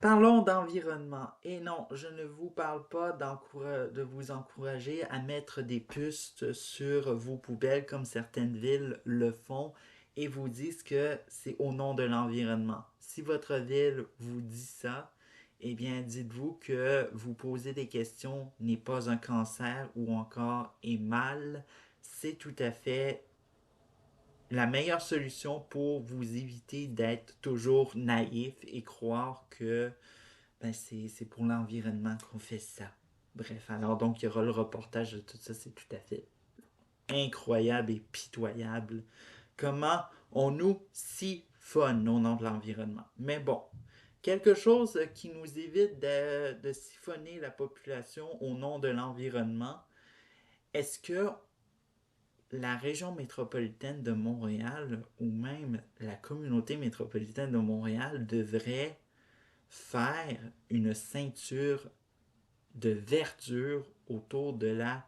Parlons d'environnement. Et non, je ne vous parle pas de vous encourager à mettre des puces sur vos poubelles comme certaines villes le font et vous disent que c'est au nom de l'environnement. Si votre ville vous dit ça, eh bien, dites-vous que vous poser des questions n'est pas un cancer ou encore est mal. C'est tout à fait la meilleure solution pour vous éviter d'être toujours naïf et croire que c'est pour l'environnement qu'on fait ça. Bref, alors donc il y aura le reportage de tout ça, c'est tout à fait incroyable et pitoyable. Comment on nous siphonne au nom de l'environnement. Mais bon, quelque chose qui nous évite de siphonner la population au nom de l'environnement. Est-ce que la région métropolitaine de Montréal ou même la communauté métropolitaine de Montréal devrait faire une ceinture de verdure autour de la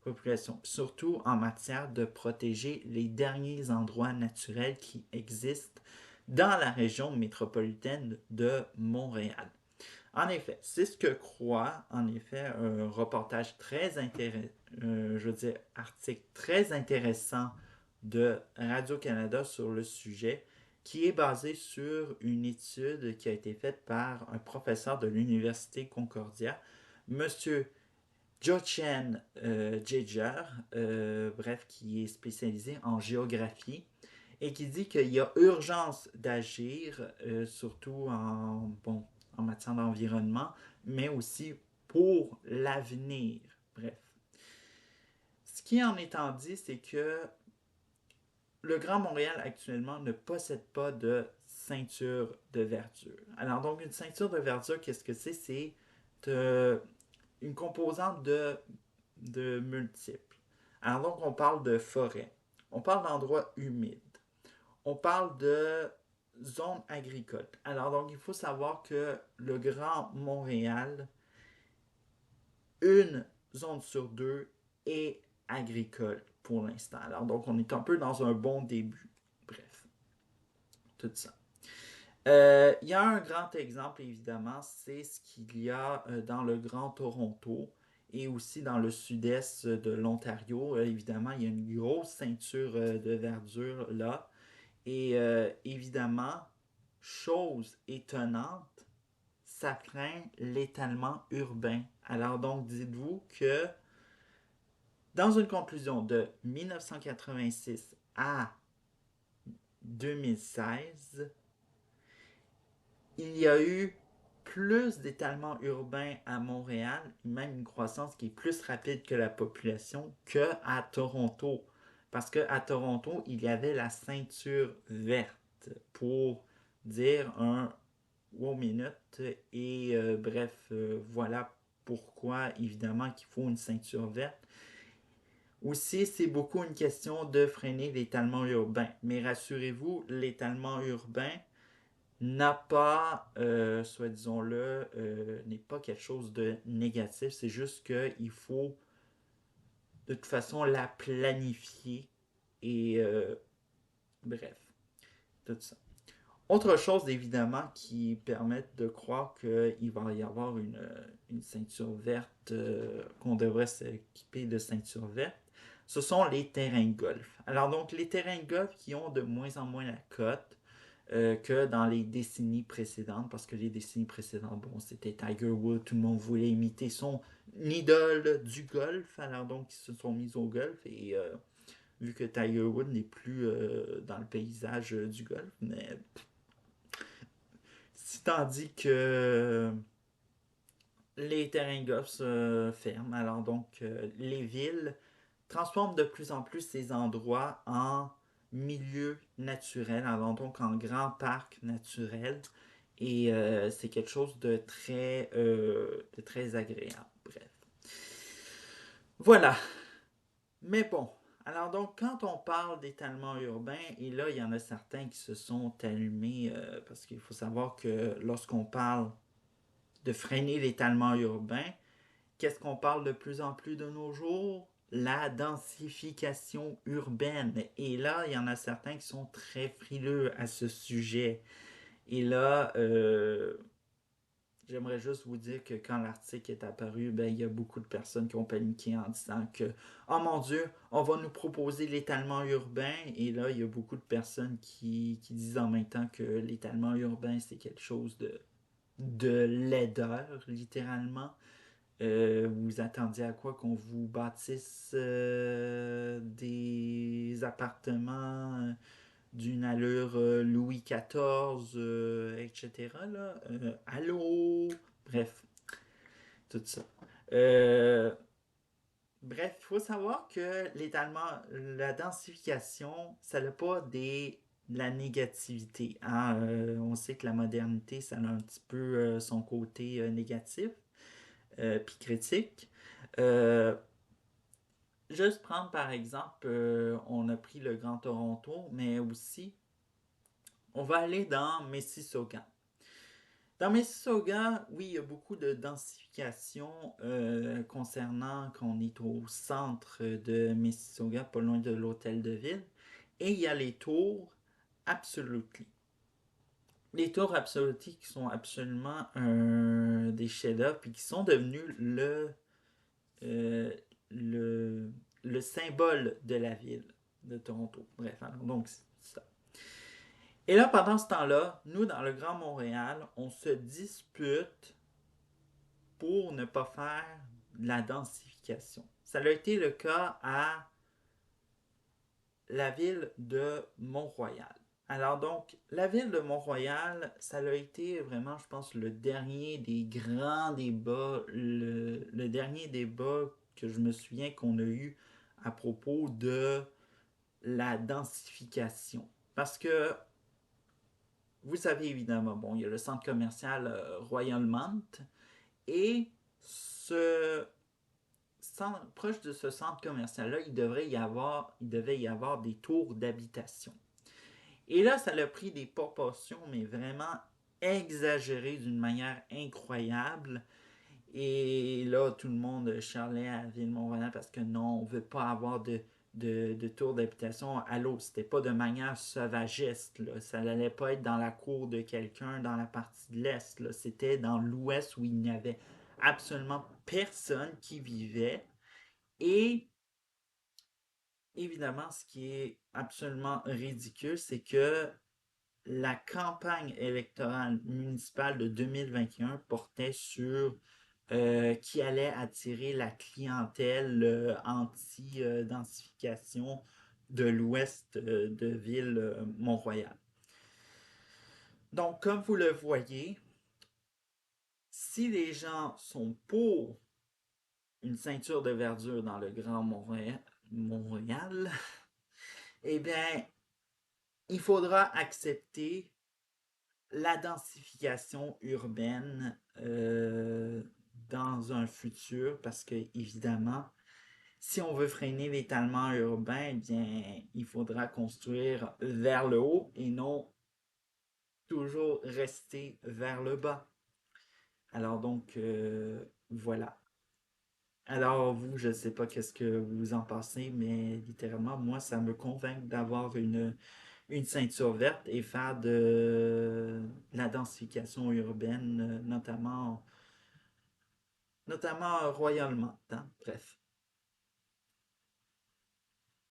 population, surtout en matière de protéger les derniers endroits naturels qui existent dans la région métropolitaine de Montréal. En effet, c'est ce que croit, en effet, un reportage très intéressant, je veux dire, article très intéressant de Radio-Canada sur le sujet, qui est basé sur une étude qui a été faite par un professeur de l'Université Concordia, Monsieur Jochen Jaeger, bref, qui est spécialisé en géographie et qui dit qu'il y a urgence d'agir, surtout en matière d'environnement, mais aussi pour l'avenir. Bref. Ce qui en étant dit, c'est que le Grand Montréal actuellement ne possède pas de ceinture de verdure. Alors donc une ceinture de verdure, qu'est-ce que c'est? C'est une composante de multiples. Alors donc, on parle de forêt, on parle d'endroits humides, on parle de zones agricoles. Alors donc, il faut savoir que le Grand Montréal, une zone sur deux est agricole pour l'instant. Alors donc, on est un peu dans un bon début. Bref, tout ça. Il y a un grand exemple, évidemment, c'est ce qu'il y a dans le Grand Toronto et aussi dans le sud-est de l'Ontario. Évidemment, il y a une grosse ceinture de verdure là. Et évidemment, chose étonnante, ça freine l'étalement urbain. Alors donc, dites-vous que dans une conclusion de 1986 à 2016, il y a eu plus d'étalement urbain à Montréal, même une croissance qui est plus rapide que la population, qu'à Toronto. Parce qu'à Toronto, il y avait la ceinture verte pour dire un wow minute. Et bref, voilà pourquoi, évidemment, qu'il faut une ceinture verte. Aussi, c'est beaucoup une question de freiner l'étalement urbain. Mais rassurez-vous, l'étalement urbain n'a pas, soit disons-le, n'est pas quelque chose de négatif. C'est juste qu'il faut de toute façon la planifier et bref, tout ça. Autre chose évidemment qui permet de croire qu'il va y avoir une ceinture verte, qu'on devrait s'équiper de ceinture verte, ce sont les terrains de golf. Alors donc les terrains de golf qui ont de moins en moins la cote, que dans les décennies précédentes, parce que les décennies précédentes, bon, c'était Tiger Woods, tout le monde voulait imiter son idole du golf, alors donc ils se sont mis au golf, et vu que Tiger Woods n'est plus dans le paysage du golf, mais si tandis que les terrains de golf se ferment, alors donc les villes transforment de plus en plus ces endroits en milieux naturels, alors donc en grands parcs naturels. Et c'est quelque chose de très agréable. Bref. Voilà. Mais bon. Alors donc, quand on parle d'étalement urbain, et là, il y en a certains qui se sont allumés, parce qu'il faut savoir que lorsqu'on parle de freiner l'étalement urbain, qu'est-ce qu'on parle de plus en plus de nos jours? La densification urbaine. Et là, il y en a certains qui sont très frileux à ce sujet. Et là, j'aimerais juste vous dire que quand l'article est apparu, ben, il y a beaucoup de personnes qui ont paniqué en disant que, oh mon Dieu, on va nous proposer l'étalement urbain. Et là, il y a beaucoup de personnes qui disent en même temps que l'étalement urbain, c'est quelque chose de laideur, littéralement. Vous attendiez à quoi qu'on vous bâtisse des appartements d'une allure Louis XIV, etc. Là. Allô? Bref, tout ça. Euh, Bref, il faut savoir que l'étalement, la densification, ça n'a pas de la négativité. Hein. On sait que la modernité, ça a un petit peu son côté négatif puis critique. Euh, Juste prendre par exemple, on a pris le Grand Toronto, mais aussi, on va aller dans Mississauga. Dans Mississauga, oui, il y a beaucoup de densification concernant qu'on est au centre de Mississauga, pas loin de l'hôtel de ville. Et il y a les tours Absolutely. Les tours Absolutely qui sont absolument des chefs-d'œuvre et qui sont devenus euh, le, le symbole de la ville de Toronto. Bref, alors, donc c'est ça. Et là, pendant ce temps-là, nous, dans le Grand Montréal, on se dispute pour ne pas faire de la densification. Ça a été le cas à la ville de Mont-Royal. Alors donc, la ville de Mont-Royal, ça a été vraiment, je pense, le dernier des grands débats, le dernier débat que je me souviens qu'on a eu à propos de la densification. Parce que, vous savez évidemment, bon, il y a le centre commercial Royal Mount et ce proche de ce centre commercial-là, il devait y avoir des tours d'habitation. Et là, ça a pris des proportions, mais vraiment exagérées d'une manière incroyable. Et là, tout le monde charlait à Ville-Mont-Royal parce que non, on ne veut pas avoir de tour d'habitation à l'eau. C'était pas de manière sauvagiste. Là. Ça n'allait pas être dans la cour de quelqu'un dans la partie de l'Est. Là. C'était dans l'Ouest où il n'y avait absolument personne qui vivait. Et évidemment, ce qui est absolument ridicule, c'est que la campagne électorale municipale de 2021 portait sur qui allait attirer la clientèle anti-densification de l'ouest de ville Mont-Royal. Donc, comme vous le voyez, si les gens sont pour une ceinture de verdure dans le Grand Montréal, eh bien, il faudra accepter la densification urbaine dans un futur parce que, évidemment, si on veut freiner l'étalement urbain, eh bien, il faudra construire vers le haut et non toujours rester vers le bas. Alors donc, voilà. Alors vous, je ne sais pas qu'est-ce que vous en pensez, mais littéralement, moi, ça me convainc d'avoir une ceinture verte et faire de la densification urbaine, notamment royalement. Hein. Bref.